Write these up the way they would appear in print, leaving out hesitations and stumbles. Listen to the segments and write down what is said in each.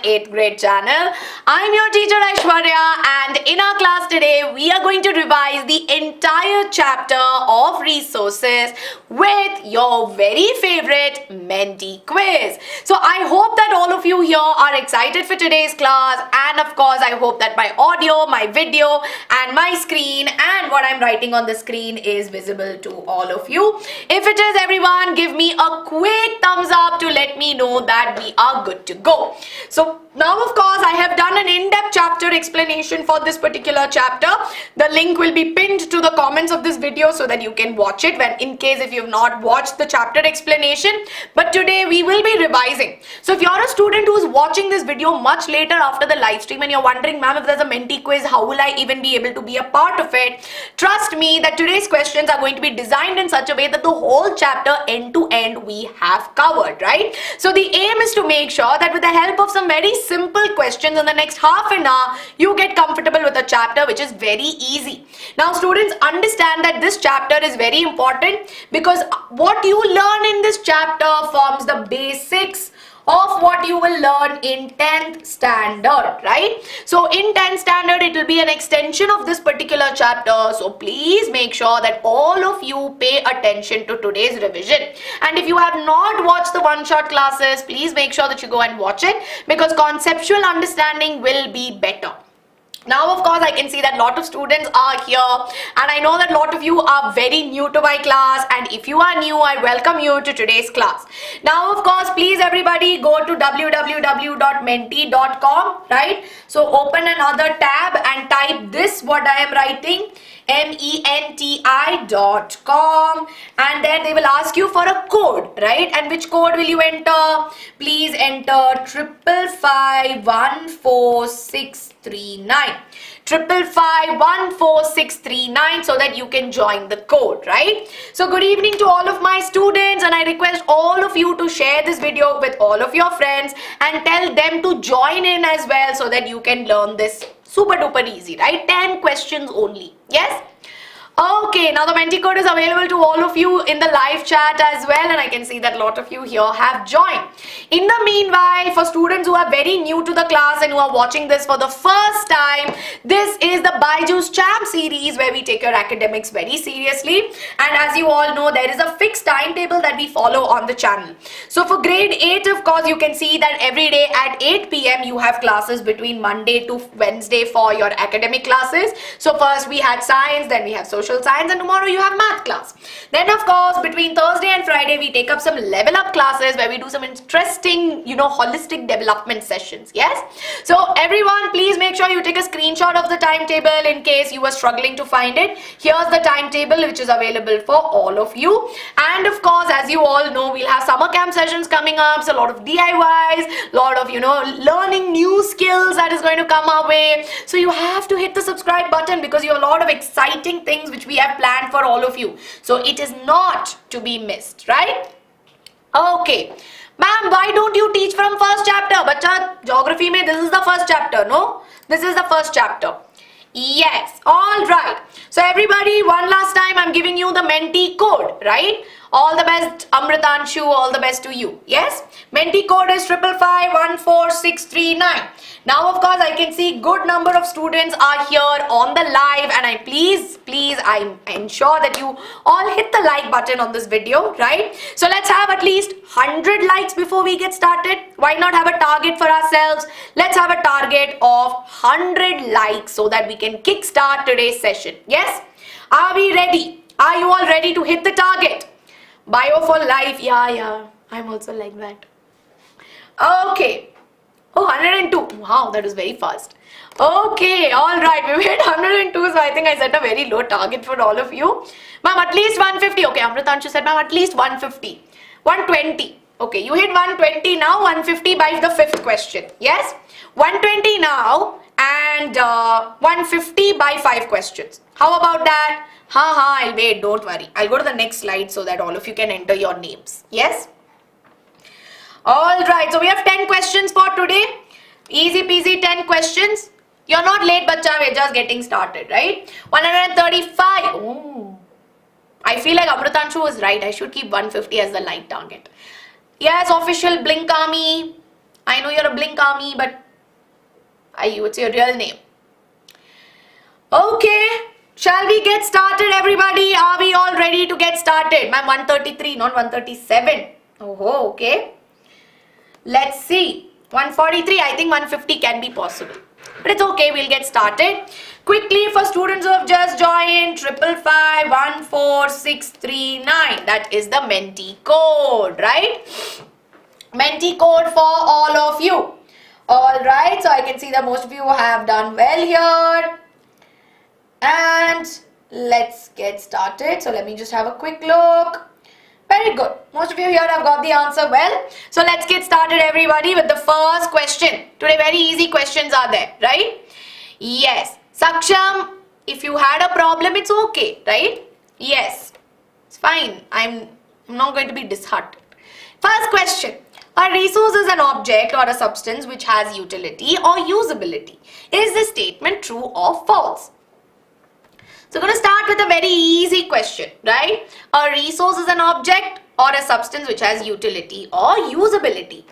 8th grade channel. I'm your teacher Aishwarya, and in our class today we are going to revise the entire chapter of resources with your very favorite Menti quiz. So I hope that all of you here are excited for today's class, and of course I hope that my audio, my video and my screen and what I'm writing on the screen is visible to all of you. If it is, everyone, give me a quick thumbs up to let me know that we are good to go. So now, of course, I have done an in-depth chapter explanation for this particular chapter. The link will be pinned to the comments of this video so that you can watch it when, in case if you have not watched the chapter explanation. But today we will be revising. So if you're a student who is watching this video much later after the live stream and you're wondering, ma'am, if there's a Menti quiz, how will I even be able to be a part of it? Trust me that today's questions are going to be designed in such a way that the whole chapter end to end we have covered, right? So the aim is to make sure that with the help of some very simple questions in the next half an hour, you get comfortable with the chapter, which is very easy. Now students, understand that this chapter is very important because what you learn in this chapter forms the basics of what you will learn in 10th standard, right? So in 10th standard, it will be an extension of this particular chapter. So please make sure that all of you pay attention to today's revision. And if you have not watched the one-shot classes, please make sure that you go and watch it because conceptual understanding will be better. Now, of course, I can see that a lot of students are here, and I know that a lot of you are very new to my class, and if you are new, I welcome you to today's class. Now, of course, please everybody go to www.menti.com, right? So open another tab and type this, what I am writing, menti.com, and then they will ask you for a code, right? And which code will you enter? Please enter 555-14639. 555-14639 so that you can join the code, right? So good evening to all of my students, and I request all of you to share this video with all of your friends and tell them to join in as well so that you can learn this super duper easy, right? 10 questions only. Yes? Okay, now the Menti code is available to all of you in the live chat as well, and I can see that a lot of you here have joined. In the meanwhile, for students who are very new to the class and who are watching this for the first time, this is the BYJU'S CHAMPS series where we take your academics very seriously, and as you all know, there is a fixed timetable that we follow on the channel. So for grade 8, of course, you can see that every day at 8 p.m. you have classes between Monday to Wednesday for your academic classes. So first we had science, then we have social science, and tomorrow you have math class. Then of course between Thursday and Friday we take up some level up classes where we do some interesting, holistic development sessions. Yes, so everyone, please make sure you take a screenshot of the timetable in case you were struggling to find it. Here's the timetable which is available for all of you, and of course, as you all know, we'll have summer camp sessions coming up, so a lot of DIYs, a lot of learning new skills that is going to come our way. So you have to hit the subscribe button because you have a lot of exciting things which we have planned for all of you. So it is not to be missed, right? Okay. Ma'am, why don't you teach from first chapter? Bacha, geography mein this is the first chapter, no? This is the first chapter. Yes, all right. So everybody, one last time I'm giving you the Menti code, right? All the best, Amritanshu, all the best to you. Yes, Menti code is 555-14639. Now, of course, I can see good number of students are here on the live, and I please I ensure that you all hit the like button on this video, right? So let's have at least 100 likes before we get started. Why not have a target for ourselves? Let's have a target of 100 likes so that we can kickstart today's session. Yes? Are we ready? Are you all ready to hit the target? Bio for life. Yeah, I'm also like that. Okay. Oh, 102. Wow, that was very fast. Okay, all right. We hit 102, so I think I set a very low target for all of you. Ma'am, at least 150. Okay, Amritanshu said, ma'am, at least 150. 120. Okay, you hit 120 now, 150 by the 5th question. Yes? 120 now and 150 by 5 questions. How about that? I'll wait, don't worry. I'll go to the next slide so that all of you can enter your names. Yes? Alright, so we have 10 questions for today. Easy peasy 10 questions. You're not late, bacha, we're just getting started, right? 135. Ooh. I feel like Amritanshu was right. I should keep 150 as the light target. Yes, official Blink Army. I know you're a Blink Army, but it's your real name. Okay, shall we get started, everybody? Are we all ready to get started? Ma'am, 133, not 137. Oh, okay. Let's see. 143, I think 150 can be possible. But it's okay, we'll get started. Quickly, for students who have just joined, 555-14639. That is the Menti code, right? Menti code for all of you. Alright, so I can see that most of you have done well here. And let's get started. So let me just have a quick look. Very good. Most of you here have got the answer well. So let's get started, everybody, with the first question. Today, very easy questions are there, right? Yes. Saksham, if you had a problem, it's okay, right? Yes. It's fine. I'm not going to be disheartened. First question. A resource is an object or a substance which has utility or usability. Is this statement true or false? So we're going to start with a very easy question, right? A resource is an object or a substance which has utility or usability.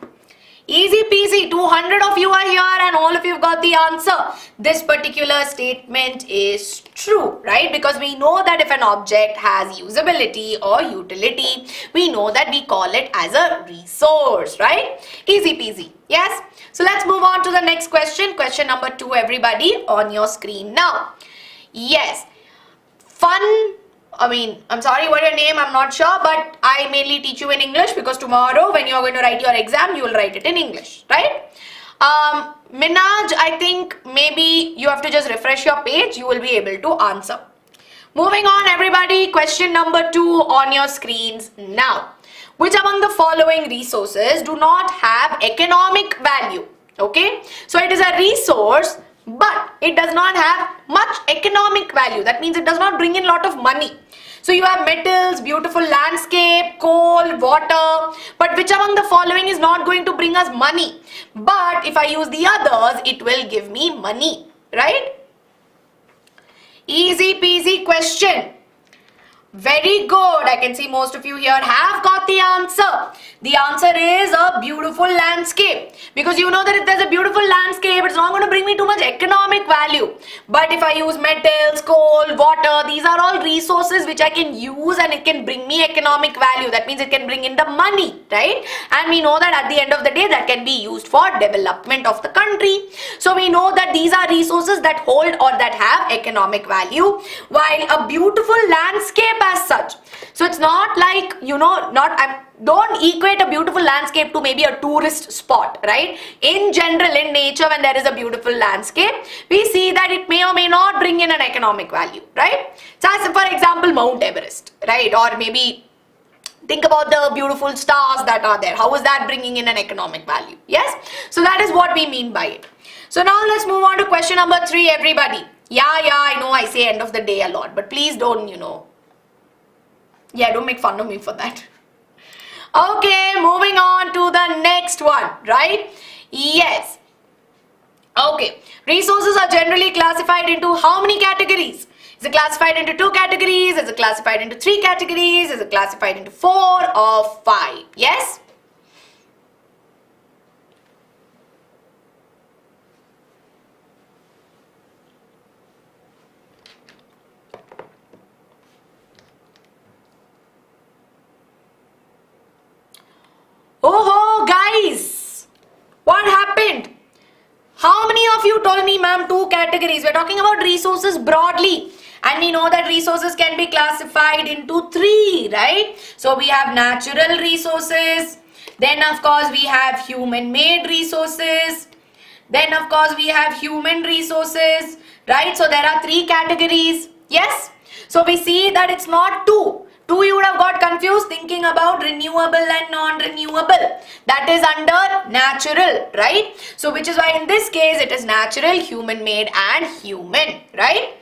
Easy peasy, 200 of you are here and all of you have got the answer. This particular statement is true, right? Because we know that if an object has usability or utility, we know that we call it as a resource, right? Easy peasy, yes? So let's move on to the next question. Question number 2, everybody, on your screen now. Yes. I'm sorry what your name, I'm not sure, but I mainly teach you in English because tomorrow when you're going to write your exam, you will write it in English, right? Minaj, I think maybe you have to just refresh your page, you will be able to answer. Moving on, everybody, question number 2 on your screens now. Which among the following resources do not have economic value? Okay, so it is a resource, but it does not have much economic value. That means it does not bring in a lot of money. So you have metals, beautiful landscape, coal, water, but which among the following is not going to bring us money? But if I use the others, it will give me money, right? Easy peasy question. Very good. I can see most of you here have got the answer. The answer is a beautiful landscape. Because you know that if there's a beautiful landscape, it's not going to bring me too much economic value. But if I use metals, coal, water, these are all resources which I can use and it can bring me economic value. That means it can bring in the money, right? And we know that at the end of the day, that can be used for development of the country. So we know that these are resources that hold or that have economic value. While a beautiful landscape as such. So it's not like, don't equate a beautiful landscape to maybe a tourist spot, right? In general, in nature, when there is a beautiful landscape, we see that it may or may not bring in an economic value, right? So as for example, Mount Everest, right? Or maybe think about the beautiful stars that are there. How is that bringing in an economic value? Yes? So that is what we mean by it. So now let's move on to question number 3, everybody. Yeah, I know I say end of the day a lot, but please don't, don't make fun of me for that. Okay, moving on to the next one, right? Yes. Okay, resources are generally classified into how many categories? Is it classified into 2 categories? Is it classified into 3 categories? Is it classified into 4 or 5? Yes? Oh, guys, what happened? How many of you told me, ma'am, 2 categories? We're talking about resources broadly. And we know that resources can be classified into 3, right? So we have natural resources. Then, of course, we have human-made resources. Then, of course, we have human resources, right? So there are 3 categories. Yes? So we see that it's not 2. 2 you would have got confused thinking about renewable and non-renewable. That is under natural, right? So which is why in this case it is natural, human-made and human, right?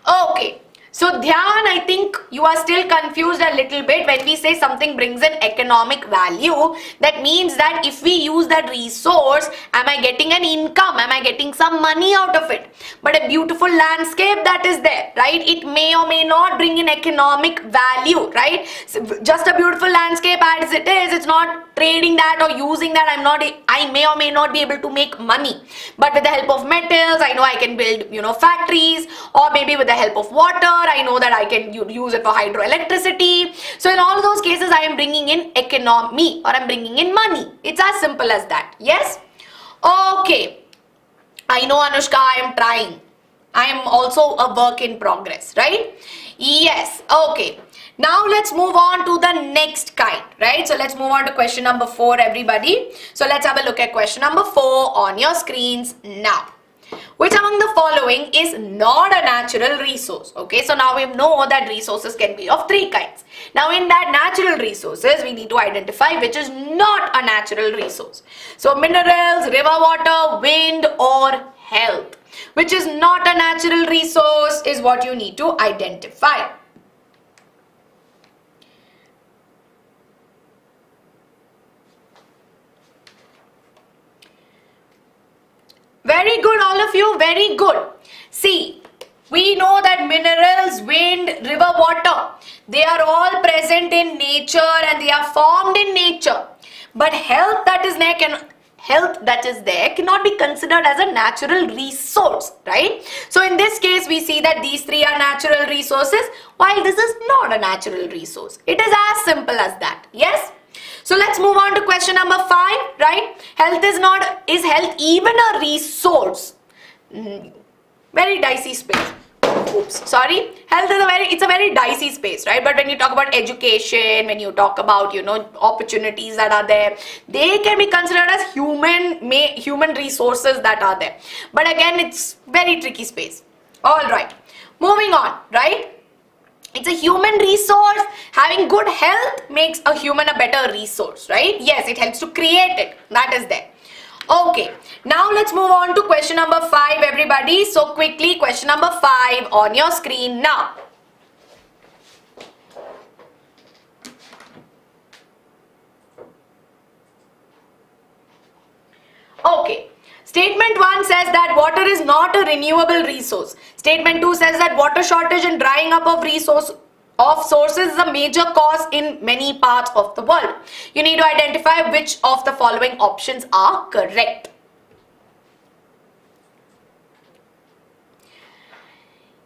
Okay. So Dhyan, I think you are still confused a little bit when we say something brings in economic value. That means that if we use that resource, am I getting an income? Am I getting some money out of it? But a beautiful landscape that is there, right? It may or may not bring in economic value, right? So just a beautiful landscape as it is, it's not trading that or using that, I may or may not be able to make money. But with the help of metals, I know I can build, factories, or maybe with the help of water, I know that I can use it for hydroelectricity. So in all those cases, I am bringing in economy, or I'm bringing in money. It's as simple as that. Yes? Okay. I know, Anushka, I am trying. I am also a work in progress, right? Yes. Okay. Now let's move on to the next kind, right? So let's move on to question number 4, everybody. So let's have a look at question number 4 on your screens now. Which among the following is not a natural resource? Okay, so now we know that resources can be of 3 kinds. Now in that natural resources, we need to identify which is not a natural resource. So minerals, river water, wind, or health. Which is not a natural resource is what you need to identify. Very good, all of you, very good. See, we know that minerals, wind, river, water, they are all present in nature and they are formed in nature. But health that is there cannot be considered as a natural resource, right? So in this case, we see that these 3 are natural resources, while this is not a natural resource. It is as simple as that. Yes? So let's move on to question number 5, right? Is health even a resource? Very dicey space. Oops, sorry. Health is it's a very dicey space, right? But when you talk about education, when you talk about, opportunities that are there, they can be considered as human resources that are there. But again, it's very tricky space. All right. Moving on, right? It's a human resource. Having good health makes a human a better resource, right? Yes, it helps to create it. That is there. Okay, now let's move on to question number 5, everybody. So quickly, question number 5 on your screen now. Okay. Statement 1 says that water is not a renewable resource. Statement 2 says that water shortage and drying up of sources is a major cause in many parts of the world. You need to identify which of the following options are correct.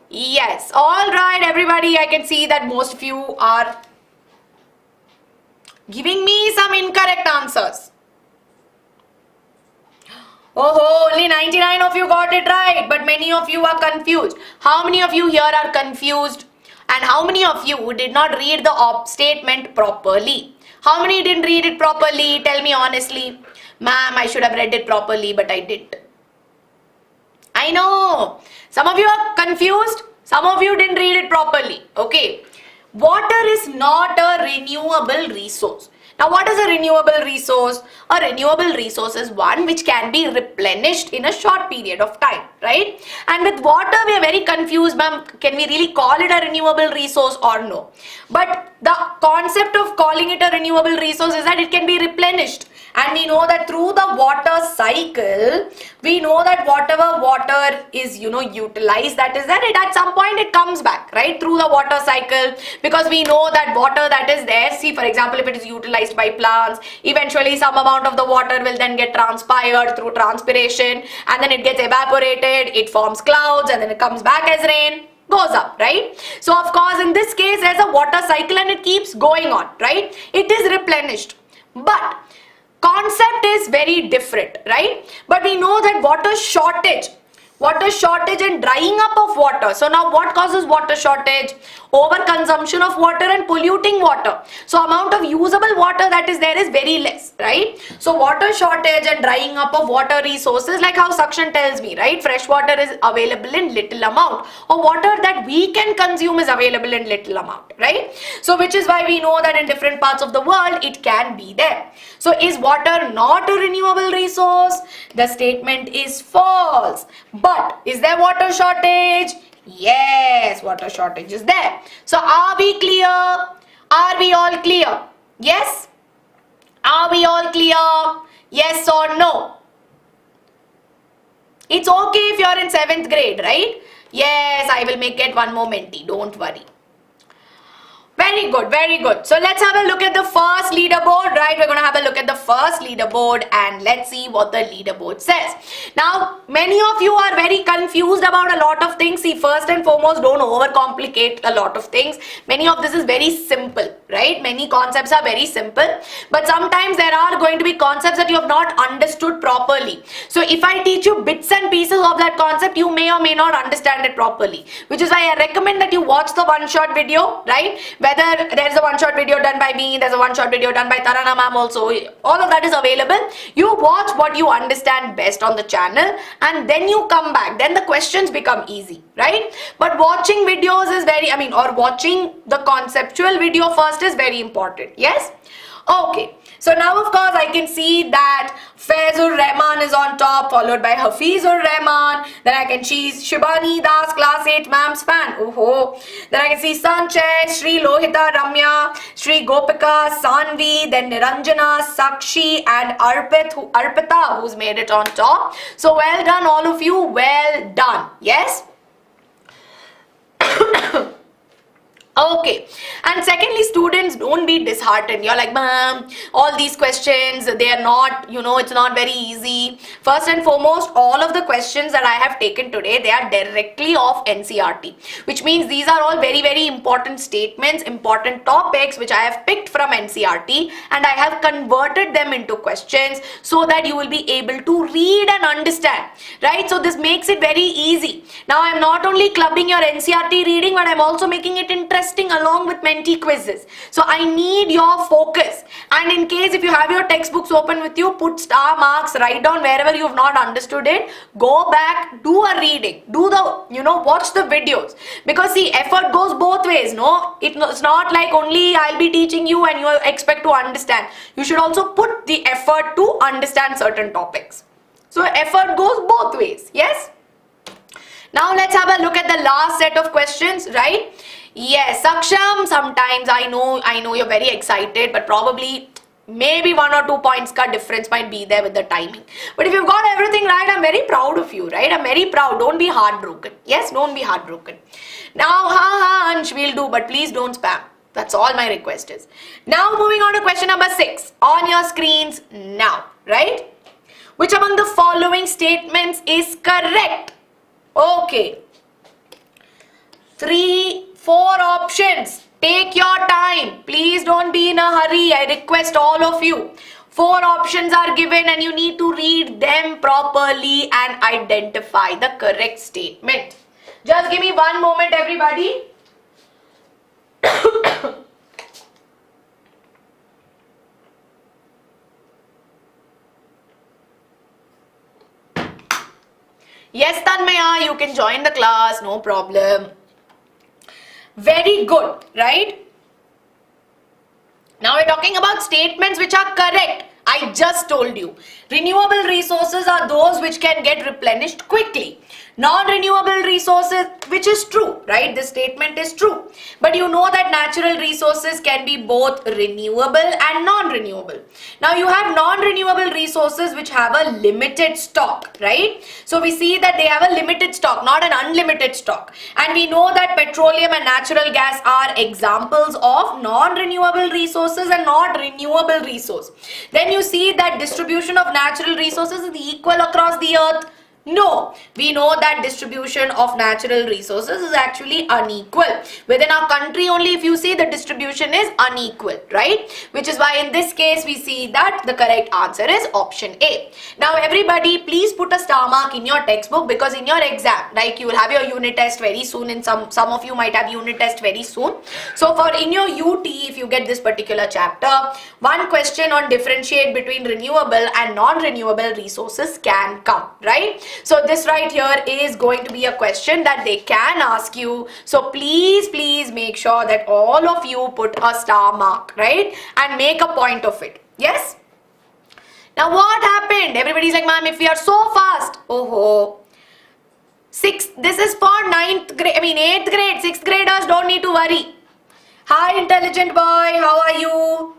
Yes, all right, everybody. I can see that most of you are giving me some incorrect answers. Oh, only 99 of you got it right, but many of you are confused. How many of you here are confused? And how many of you did not read the statement properly? How many didn't read it properly? Tell me honestly. Ma'am, I should have read it properly, but I didn't. I know. Some of you are confused. Some of you didn't read it properly. Okay. Water is not a renewable resource. Now, what is a renewable resource? A renewable resource is one which can be replenished in a short period of time, right? And with water, we are very confused, ma'am. Can we really call it a renewable resource or no? But the concept of calling it a renewable resource is that it can be replenished. And we know that through the water cycle, we know that whatever water is, utilized, that is that at some point it comes back, right? Through the water cycle, because we know that water that is there, see, for example, if it is utilized by plants, eventually some amount of the water will then get transpired through transpiration, and then it gets evaporated, it forms clouds, and then it comes back as rain. Goes up, right? So of course, in this case, there's a water cycle and it keeps going on, right? It is replenished. But concept is very different, right? But we know that water shortage and drying up of water. So now what causes water shortage? Overconsumption of water and polluting water. So amount of usable water that is there is very less, right? So water shortage and drying up of water resources, like how suction tells me, right? Fresh water is available in little amount, or water that we can consume is available in little amount, right? So which is why we know that in different parts of the world it can be there. So is water not a renewable resource? The statement is false. But is there water shortage? Yes, water shortage is there. So are we clear? Are we all clear? Yes? Are we all clear? Yes or no? It's okay if you're in 7th grade, right? Yes, I will get one more Menti. Don't worry. Very good, very good. So let's have a look at the first leaderboard, right? We're going to have a look at the first leaderboard and let's see what the leaderboard says. Now, many of you are very confused about a lot of things. See, first and foremost, don't overcomplicate a lot of things. Many of this is very simple, right? Many concepts are very simple, but sometimes there are going to be concepts that you have not understood properly. So if I teach you bits and pieces of that concept, you may or may not understand it properly, which is why I recommend that you watch the one-shot video, right? Whether there's a one-shot video done by me, there's a one-shot video done by Tarana ma'am also, all of that is available. You watch what you understand best on the channel and then you come back, then the questions become easy, right? But watching videos is or watching the conceptual video first is very important, yes? Okay, so now of course I can see that Faizur Rahman is on top, followed by Hafizur Rahman. Then I can see Shibani Das, class 8 ma'am's fan. Oh, then I can see Sanchez, Sri Lohita Ramya, Sri Gopika, Sanvi, then Niranjana, Sakshi and Arpita who's made it on top. So well done all of you, well done, yes? Okay, and secondly, students, don't be disheartened. You're like, ma'am, all these questions, they are not, it's not very easy. First and foremost, all of the questions that I have taken today, they are directly off NCERT, which means these are all very, very important statements, important topics which I have picked from NCERT and I have converted them into questions so that you will be able to read and understand, right? So this makes it very easy. Now, I'm not only clubbing your NCERT reading, but I'm also making it interesting along with Menti quizzes. So I need your focus, and in case if you have your textbooks open with you, put star marks, write down wherever you have not understood it, go back, do a reading, do the, watch the videos, because see, effort goes both ways, no? It's not like only I'll be teaching you and you expect to understand. You should also put the effort to understand certain topics. So effort goes both ways, yes? Now let's have a look at the last set of questions, right? Yes, Saksham, sometimes I know you're very excited, but probably maybe 1 or 2 points ka difference might be there with the timing. But if you've got everything right, I'm very proud of you, right? I'm very proud. Don't be heartbroken. Yes, don't be heartbroken. Now, Ansh, we'll do, but please don't spam. That's all my request is. Now, moving on to question number 6 on your screens now, right? Which among the following statements is correct? Okay. 4 options. Take your time. Please don't be in a hurry. I request all of you. 4 options are given and you need to read them properly and identify the correct statement. Just give me one moment, everybody. Yes, Tanmaya, you can join the class, no problem. Very good, right? Now we're talking about statements which are correct. I just told you. Renewable resources are those which can get replenished quickly. Non-renewable resources, which is true, right? This statement is true. But you know that natural resources can be both renewable and non-renewable. Now you have non-renewable resources which have a limited stock, right? So we see that they have a limited stock, not an unlimited stock. And we know that petroleum and natural gas are examples of non-renewable resources and not renewable resource. Then you see that distribution of natural resources is equal across the earth. No, we know that distribution of natural resources is actually unequal. Within our country only, if you see, the distribution is unequal, right? Which is why in this case we see that the correct answer is option A. Now everybody, please put a star mark in your textbook, because in your exam, like you will have your unit test very soon, and some of you might have unit test very soon. So for in your UT, if you get this particular chapter, one question on differentiate between renewable and non-renewable resources can come, right? So this right here is going to be a question that they can ask you. So please make sure that all of you put a star mark, right? And make a point of it. Yes? Now what happened? Everybody's like, ma'am, if we are so fast. Oh, this is for 8th grade. 6th graders don't need to worry. Hi, intelligent boy. How are you?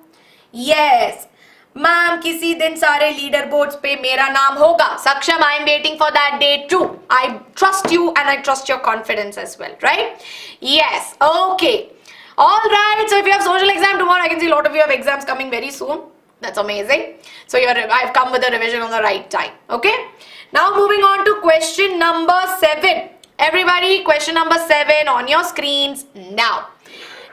Yes. Ma'am किसी दिन सारे leader boards पे मेरा नाम होगा. Saksham, I am waiting for that day too. I trust you and I trust your confidence as well, right? Yes. Okay. Alright, so if you have social exam tomorrow, I can see a lot of you have exams coming very soon. That's amazing. So I've come with a revision on the right time. Okay. Now moving on to question number 7. Everybody, question number 7 on your screens now.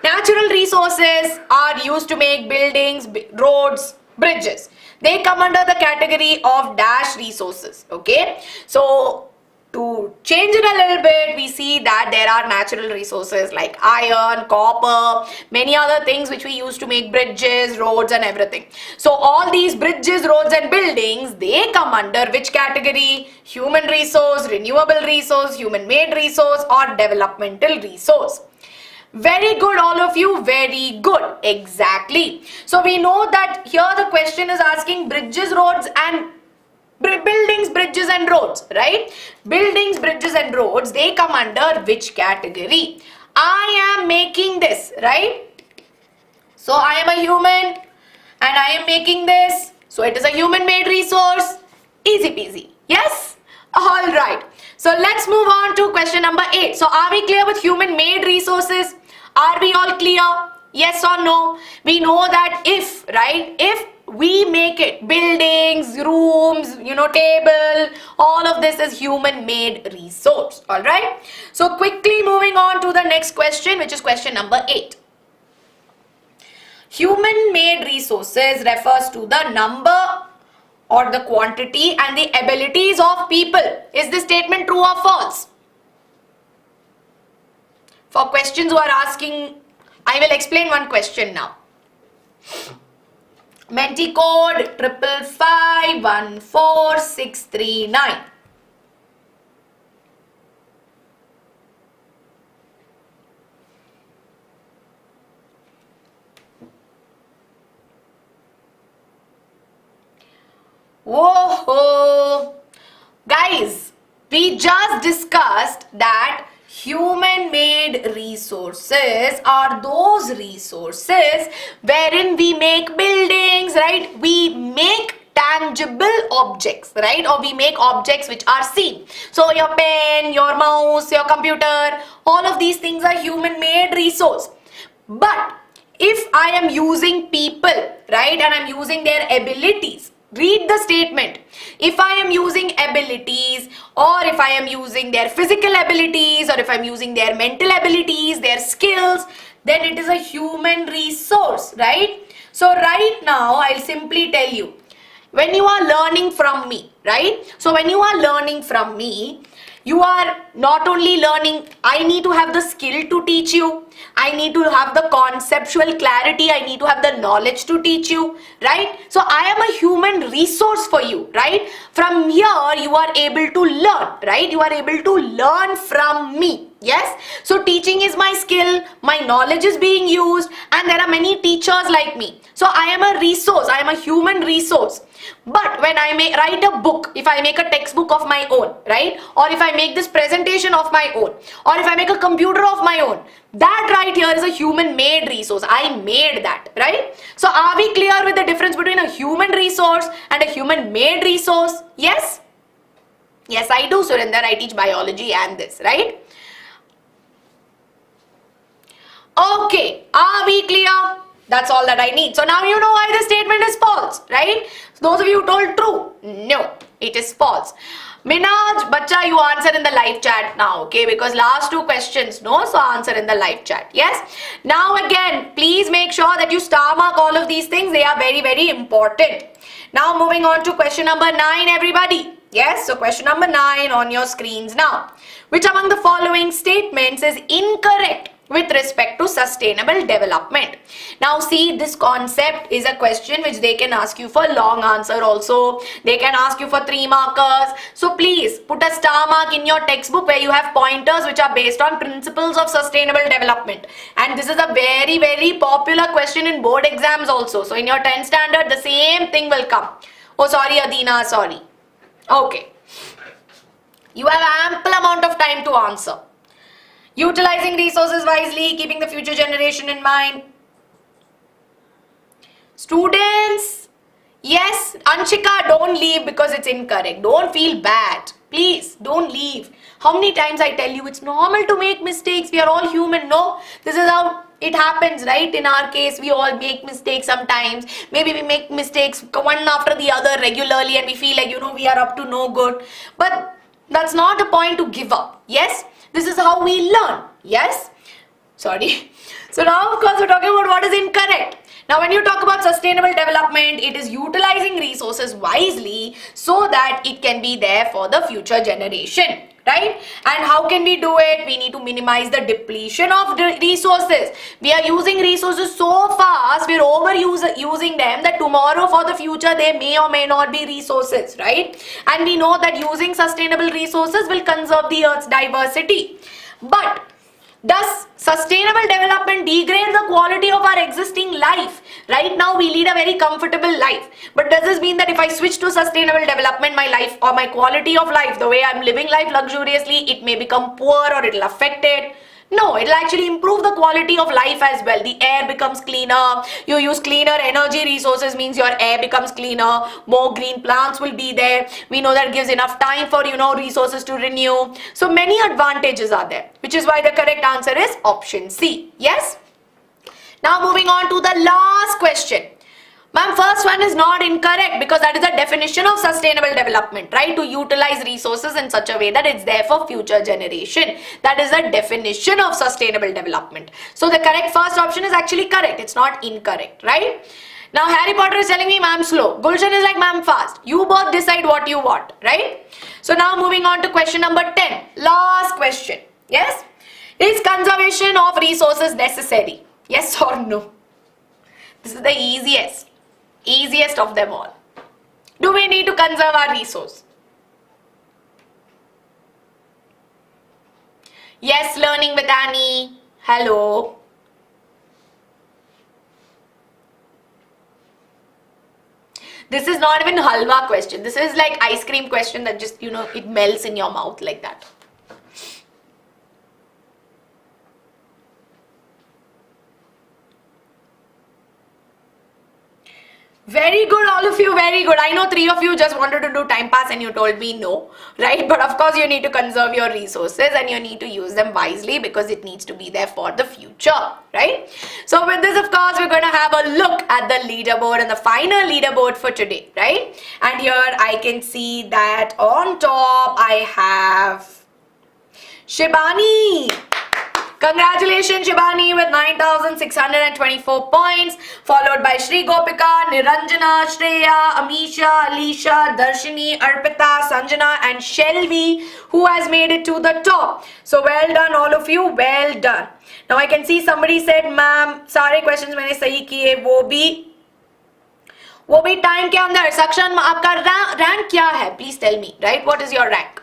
Natural resources are used to make buildings, roads, bridges. They come under the category of dash resources. Okay. So to change it a little bit, we see that there are natural resources like iron, copper, many other things which we use to make bridges, roads and everything. So all these bridges, roads and buildings, they come under which category? Human resource, renewable resource, human-made resource or developmental resource. Very good, all of you, very good. Exactly. So we know that here the question is asking bridges, roads and buildings, bridges and roads, right? Buildings, bridges and roads, they come under which category? I am making this, right? So I am a human and I am making this. So it is a human made resource. Easy peasy. Yes? Alright. So let's move on to question number 8. So are we clear with human made resources? Are we all clear? Yes or no? We know that if, right? If we make it, buildings, rooms, table, all of this is human made resource. Alright. So quickly moving on to the next question, which is question number 8. Human made resources refers to the number or the quantity and the abilities of people. Is this statement true or false? For questions who are asking, I will explain one question now. Menti code 555-14639. Whoa, guys, we just discussed that human-made resources are those resources wherein we make buildings, right? We make tangible objects, right? Or we make objects which are seen. So your pen, your mouse, your computer, all of these things are human-made resource. But if I am using people, right, and I'm using their abilities, read the statement. If I am using abilities, or if I am using their physical abilities, or if I'm using their mental abilities, their skills, then it is a human resource, right? So right now, I'll simply tell you, when you are learning from me, right? So when you are learning from me, you are not only learning, I need to have the skill to teach you, I need to have the conceptual clarity, I need to have the knowledge to teach you, right? So I am a human resource for you, right? From here, you are able to learn, right? You are able to learn from me. Yes, so teaching is my skill, my knowledge is being used, and there are many teachers like me. So I am a resource, I am a human resource. But when I may write a book, if I make a textbook of my own, right, or if I make this presentation of my own, or if I make a computer of my own, that right here is a human made resource. I made that, right? So are we clear with the difference between a human resource and a human made resource? Yes? Yes, I do, Surinder. I teach biology and this, right? Okay, are we clear? That's all that I need. So now you know why the statement is false, right? So those of you who told true, no, it is false. Minaj, Bacha, you answer in the live chat now, okay? Because last two questions, no, so answer in the live chat, yes? Now again, please make sure that you star mark all of these things. They are very, very important. Now moving on to question number 9, everybody. Yes, so question number 9 on your screens now. Which among the following statements is incorrect with respect to sustainable development? Now see, this concept is a question which they can ask you for long answer also. They can ask you for 3 markers. So please put a star mark in your textbook where you have pointers which are based on principles of sustainable development. And this is a very, very popular question in board exams also. So in your 10th standard, the same thing will come. Oh, sorry, Adina, sorry. Okay. You have ample amount of time to answer. Utilizing resources wisely, keeping the future generation in mind. Students, yes, Anshika, don't leave because it's incorrect. Don't feel bad. Please, don't leave. How many times I tell you it's normal to make mistakes. We are all human, no? This is how It happens, right? In our case, we all make mistakes sometimes. Maybe we make mistakes one after the other regularly and we feel like, we are up to no good. But that's not the point to give up. Yes? This is how we learn. Yes? Sorry. So now, of course, we're talking about what is incorrect. Now, when you talk about sustainable development, it is utilizing resources wisely so that it can be there for the future generation, right? And how can we do it? We need to minimize the depletion of the resources. We are using resources so fast, we're using them that tomorrow for the future, there may or may not be resources, right? And we know that using sustainable resources will conserve the Earth's diversity. But does sustainable development degrade the quality of our existing life? Right now we lead a very comfortable life. But does this mean that if I switch to sustainable development, my life or my quality of life, the way I'm living life luxuriously, it may become poor or it'll affect it? No, it'll actually improve the quality of life as well. The air becomes cleaner. You use cleaner energy resources, means your air becomes cleaner. More green plants will be there. We know that gives enough time for, resources to renew. So many advantages are there, which is why the correct answer is option C. Yes? Now moving on to the last question. Ma'am, first one is not incorrect because that is the definition of sustainable development, right? To utilize resources in such a way that it's there for future generation. That is the definition of sustainable development. So the correct first option is actually correct. It's not incorrect, right? Now Harry Potter is telling me, ma'am, slow. Gulshan is like, ma'am, fast. You both decide what you want, right? So now moving on to question number 10. Last question. Yes? Is conservation of resources necessary? Yes or no? This is the easiest of them all. Do we need to conserve our resource? Yes, learning with Annie. Hello. This is not even halwa question. This is like ice cream question that just, it melts in your mouth like that. Very good, all of you, very good. I know 3 of you just wanted to do time pass and you told me no, right? But of course you need to conserve your resources and you need to use them wisely because it needs to be there for the future, right? So with this, of course, we're going to have a look at the leaderboard and the final leaderboard for today, right? And here I can see that on top I have Shibani. Congratulations, Shibani, with 9,624 points, followed by Shri Gopika, Niranjana, Shreya, Amisha, Alisha, Darshini, Arpita, Sanjana and Shelvi, who has made it to the top. So well done, all of you, well done. Now I can see somebody said, ma'am, सारे questions मैंने सही किए, वो भी time के अंदर. Sakshan, आपका rank क्या है? Please tell me, right? What is your rank?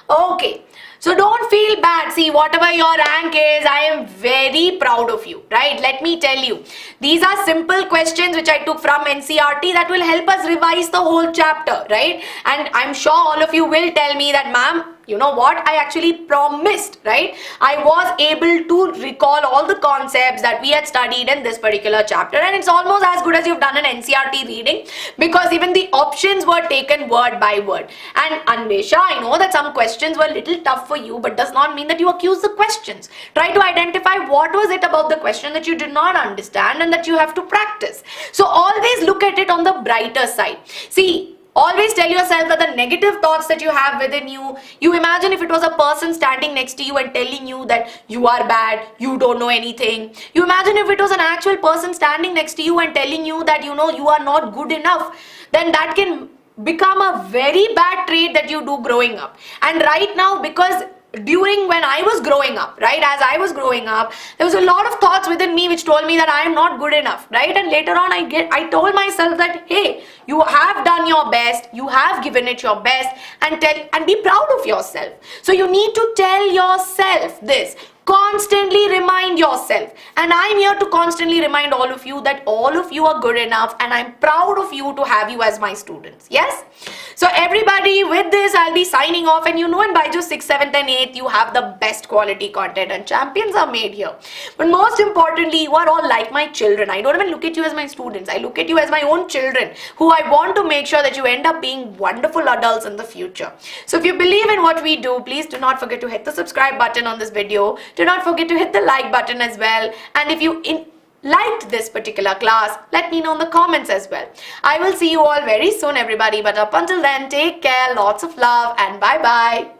Okay. So don't feel bad. See, whatever your rank is, I am very proud of you, right? Let me tell you. These are simple questions which I took from NCERT that will help us revise the whole chapter, right? And I'm sure all of you will tell me that, ma'am, you know what, I actually promised, right? I was able to recall all the concepts that we had studied in this particular chapter, and it's almost as good as you've done an NCERT reading because even the options were taken word by word. And Anvesha, I know that some questions were a little tough for you, but does not mean that you accuse the questions. Try to identify what was it about the question that you did not understand and that you have to practice. So always look at it on the brighter side. See, always tell yourself that the negative thoughts that you have within you, you imagine if it was a person standing next to you and telling you that you are bad, you don't know anything. You imagine if it was an actual person standing next to you and telling you that, you know, you are not good enough, then that can become a very bad trait that you do growing up. And right now, because during when I was growing up, right, as I was growing up, there was a lot of thoughts within me which told me that I am not good enough, right? And later on I told myself that, hey, you have done your best, you have given it your best, and be proud of yourself. So you need to tell yourself this. Constantly remind yourself, and I'm here to constantly remind all of you that all of you are good enough, and I'm proud of you to have you as my students. Yes? So everybody, with this I'll be signing off, and you know in BYJU'S 6th, 7th and 8th you have the best quality content and champions are made here. But most importantly, you are all like my children. I don't even look at you as my students. I look at you as my own children who I want to make sure that you end up being wonderful adults in the future. So if you believe in what we do, please do not forget to hit the subscribe button on this video. Do not forget to hit the like button as well. And if you liked this particular class, let me know in the comments as well. I will see you all very soon, everybody. But up until then, take care, lots of love, and bye-bye.